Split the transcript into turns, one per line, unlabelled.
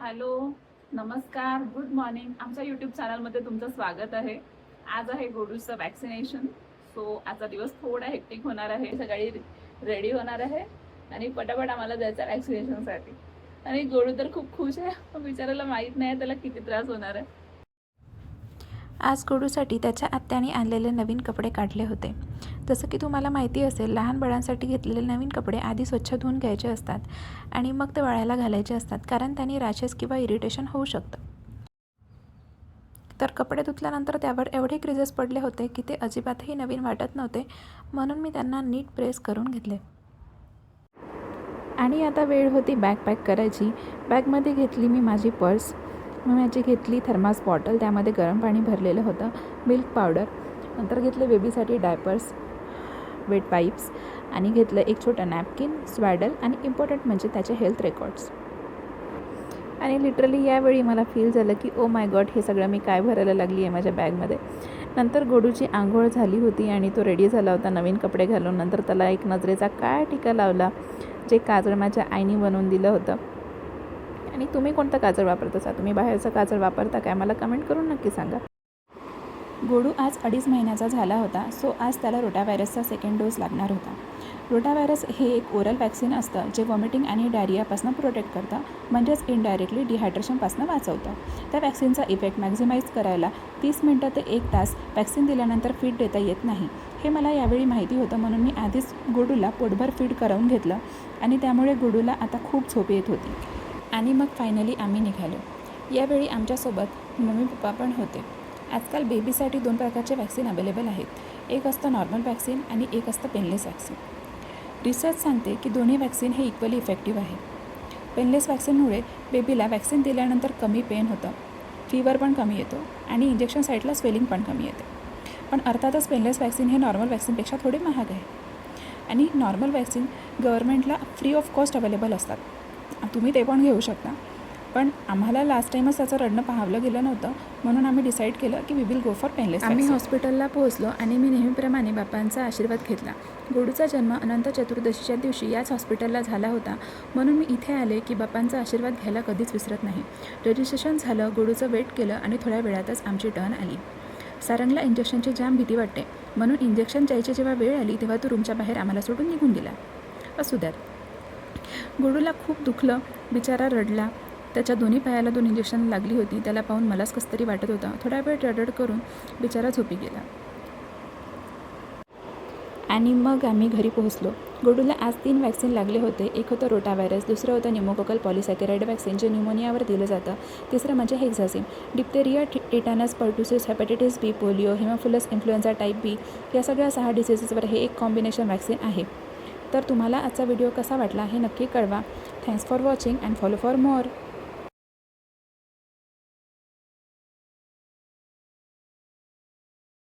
Hello, नमस्कार, good morning. आमच्या YouTube चॅनलमध्ये तुमचं स्वागत आहे. आज आहे गोडूचं वॅक्सिनेशन. सो आजचा दिवस थोडा हेक्टिक होणार आहे. सकाळी रेडी होणार आहे आणि पटापट आम्हाला जायचं आहे वॅक्सिनेशनसाठी. आणि गोडू तर खूप खुश आहे. बिचाराला माहीत नाही त्याला किती त्रास होणार आहे.
आज गोडूसाठी त्याच्या आत्याने आणलेले नवीन कपडे काढले होते. जसं की तुम्हाला माहिती असेल, लहान बाळांसाठी घेतलेले नवीन कपडे आधी स्वच्छ धुवून घ्यायचे असतात आणि मग ते वाळायला घालायचे असतात, कारण त्यांनी रॅशेस किंवा इरिटेशन होऊ शकतं. तर कपडे धुतल्यानंतर त्यावर एवढे क्रिजेस पडले होते की ते अजिबातही नवीन वाटत नव्हते, म्हणून मी त्यांना नीट प्रेस करून घेतले. आणि आता वेळ होती बॅग पॅक करायची. बॅगमध्ये घेतली मी माझी पर्स, माझी घेतली थर्मास बॉटल, त्यामध्ये गरम पाणी भरलेलं होतं, मिल्क पावडर, नंतर घेतले बेबीसाठी डायपर्स, वेट वाईप्स आणि घेतलं एक छोटं नॅपकिन, स्वॅडल आणि इम्पॉर्टंट म्हणजे त्याचे हेल्थ रेकॉर्ड्स. आणि लिटरली यावेळी मला फील झालं की ओ माय गॉड, हे सगळं मी काय भरायला लागली आहे माझ्या बॅगमध्ये. नंतर गोडूची आंघोळ झाली होती आणि तो रेडी झाला होता नवीन कपडे घालून. नंतर त्याला एक नजरेचा काय टिका लावला, जे काजळ माझ्या आईने बनवून दिलं होतं. आणि तुम्ही कोणतं काजळ वापरत असा? तुम्ही बाहेरचं काजळ वापरता काय? मला कमेंट करून नक्की सांगा. गोडू आज 2.5 महिन्याचा झाला होता. सो आज त्याला रोटाव्हायरसचा सेकंड डोस लागणार होता. रोटाव्हायरस हे एक ओरल वॅक्सिन असतं जे वॉमिटिंग आणि डायरियापासून प्रोटेक्ट करतं, म्हणजेच इनडायरेक्टली डिहायड्रेशनपासून वाचवतं. त्या वॅक्सिनचा इफेक्ट मॅक्झिमाइज करायला 30 मिनटं ते 1 तास वॅक्सिन दिल्यानंतर फीड देता येत नाही. हे मला यावेळी माहिती होतं, म्हणून मी आधीच गोडूला पोटभर फीड करून घेतलं आणि त्यामुळे गोडूला आता खूप झोप येत होती. आणि मग फायनली आम्ही निघालो. यावेळी आमच्यासोबत मम्मी पप्पा पण होते. आजकाल बेबीसाठी 2 प्रकारचे वॅक्सिन अवेलेबल आहेत. एक असतं नॉर्मल वॅक्सिन आणि एक असतं पेनलेस वॅक्सिन. रिसर्च सांगते की दोन्ही वॅक्सिन हे इक्वली इफेक्टिव्ह आहे. पेनलेस वॅक्सिनमुळे बेबीला वॅक्सिन दिल्यानंतर कमी पेन होतं, फीवर पण कमी येतो आणि इंजेक्शन साईटला स्वेलिंग पण कमी येते. पण अर्थातच पेनलेस वॅक्सिन हे नॉर्मल वॅक्सिनपेक्षा थोडे महाग आहे. आणि नॉर्मल वॅक्सिन गव्हर्नमेंटला फ्री ऑफ कॉस्ट अवेलेबल असतात, तुम्ही ते पण घेऊ शकता. पण आम्हाला लास्ट टाईमच त्याचं रडणं पाहावलं गेलं नव्हतं, म्हणून आम्ही डिसाईड केलं की we will go for painless. आम्ही हॉस्पिटलला पोहोचलो आणि मी नेहमीप्रमाणे बापांचा आशीर्वाद घेतला. गोडूचा जन्म अनंत चतुर्दशीच्या दिवशी याच हॉस्पिटलला झाला होता, म्हणून मी इथे आले की बापांचा आशीर्वाद घ्यायला कधीच विसरत नाही. रजिस्ट्रेशन झालं, गोडूचं वेट केलं आणि थोड्या वेळातच आमची टर्न आली. सारंगला इंजेक्शनची जाम भीती वाटते, म्हणून इंजेक्शन द्यायची जेव्हा वेळ आली तेव्हा तो रूमच्या बाहेर आम्हाला सोडून निघून गेला. असू द्यात. गोडूला खूप दुखलं, बिचारा रडला. त्याच्या दोन्ही पायाला 2 इंजेक्शन लागली होती. त्याला पाहून मलाच कसं तरी वाटत होतं. थोडा वेळ रडरड करून बिचारा झोपी गेला. आणि मग आम्ही घरी पोहोचलो. गोडूला आज 3 वॅक्सिन लागले होते. एक होतं रोटाव्हायरस, दुसरं होतं न्यूमोकोकल पॉलिसॅकराइड वॅक्सिन जे न्यूमोनियावर दिलं जातं, तिसरं म्हणजे हेक्झासिन. डिप्थेरिया, टिटानस, पर्टुसिस, हेपॅटायटिस बी, पोलिओ, हिमोफिलस इन्फ्लुएन्झा टाईप बी या सगळ्या 6 डिसीजेसवर हे एक कॉम्बिनेशन वॅक्सिन आहे. तर तुम्हाला आजचा व्हिडिओ कसा वाटला हे नक्की कळवा. Thanks for watching and follow for more.